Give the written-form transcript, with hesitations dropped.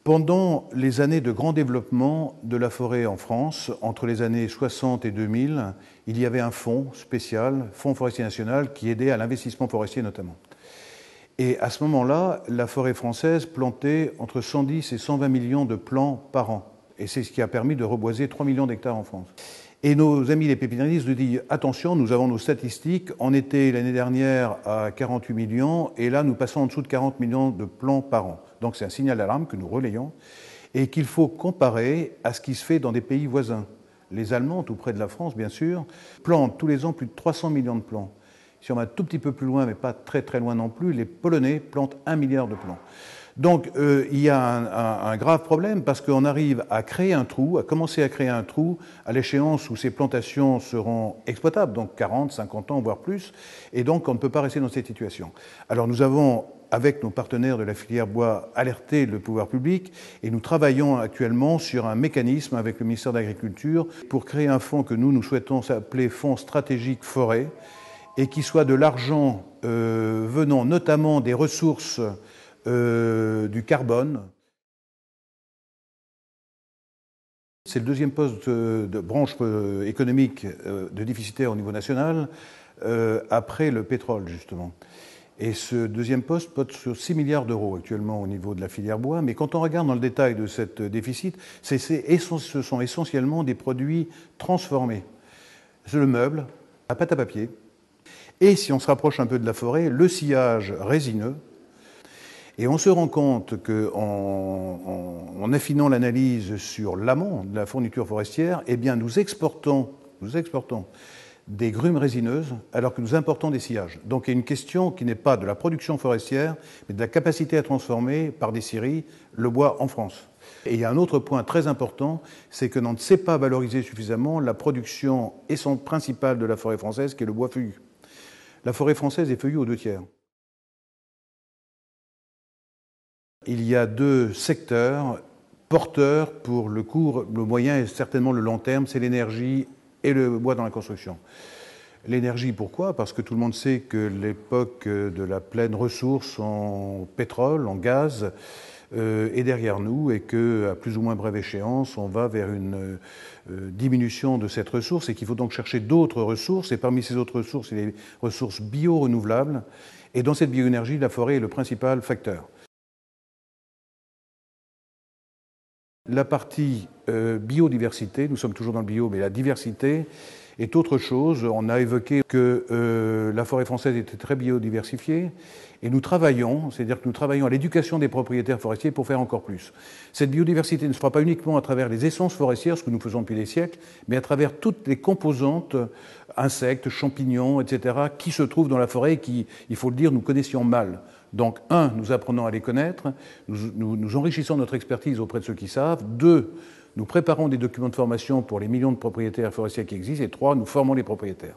Pendant les années de grand développement de la forêt en France, entre les années 60 et 2000, il y avait un fonds spécial, Fonds forestier national, qui aidait à l'investissement forestier notamment. Et à ce moment-là, la forêt française plantait entre 110 et 120 millions de plants par an. Et c'est ce qui a permis de reboiser 3 millions d'hectares en France. Et nos amis les pépiniéristes nous disent « Attention, nous avons nos statistiques. On était l'année dernière à 48 millions et là, nous passons en dessous de 40 millions de plants par an. » Donc c'est un signal d'alarme que nous relayons et qu'il faut comparer à ce qui se fait dans des pays voisins. Les Allemands, tout près de la France, bien sûr, plantent tous les ans plus de 300 millions de plants. Si on va un tout petit peu plus loin, mais pas très très loin non plus, les Polonais plantent 1 milliard de plants. Donc il y a un grave problème parce qu'on arrive à créer un trou, à commencer à créer un trou à l'échéance où ces plantations seront exploitables, donc 40, 50 ans, voire plus, et donc on ne peut pas rester dans cette situation. Alors nous avons, avec nos partenaires de la filière bois, alerté le pouvoir public et nous travaillons actuellement sur un mécanisme avec le ministère de l'Agriculture pour créer un fonds que nous souhaitons appeler Fonds stratégique forêt et qui soit de l'argent venant notamment des ressources du carbone. C'est le deuxième poste de branche économique de déficitaire au niveau national, après le pétrole, justement. Et ce deuxième poste porte sur 6 milliards d'euros actuellement au niveau de la filière bois. Mais quand on regarde dans le détail de ce déficit, ce sont essentiellement des produits transformés. C'est le meuble, la pâte à papier, et si on se rapproche un peu de la forêt, le sciage résineux. Et on se rend compte qu'en affinant l'analyse sur l'amont de la fourniture forestière, eh bien nous exportons des grumes résineuses alors que nous importons des sciages. Donc il y a une question qui n'est pas de la production forestière, mais de la capacité à transformer par des scieries le bois en France. Et il y a un autre point très important, c'est que l'on ne sait pas valoriser suffisamment la production principale de la forêt française, qui est le bois feuillu. La forêt française est feuillue aux 2/3. Il y a deux secteurs porteurs pour le court, le moyen et certainement le long terme, c'est l'énergie et le bois dans la construction. L'énergie, pourquoi? Parce que tout le monde sait que l'époque de la pleine ressource en pétrole, en gaz, est derrière nous et qu'à plus ou moins brève échéance, on va vers une diminution de cette ressource et qu'il faut donc chercher d'autres ressources. Et parmi ces autres ressources, il y a les ressources bio-renouvelables. Et dans cette bioénergie, la forêt est le principal facteur. La partie biodiversité, nous sommes toujours dans le bio, mais la diversité est autre chose. On a évoqué que la forêt française était très biodiversifiée et nous travaillons, c'est-à-dire que nous travaillons à l'éducation des propriétaires forestiers pour faire encore plus. Cette biodiversité ne se fera pas uniquement à travers les essences forestières, ce que nous faisons depuis des siècles, mais à travers toutes les composantes, insectes, champignons, etc., qui se trouvent dans la forêt et qui, il faut le dire, nous connaissions mal. Donc, nous apprenons à les connaître, nous enrichissons notre expertise auprès de ceux qui savent. 2, nous préparons des documents de formation pour les millions de propriétaires forestiers qui existent. Et 3, nous formons les propriétaires.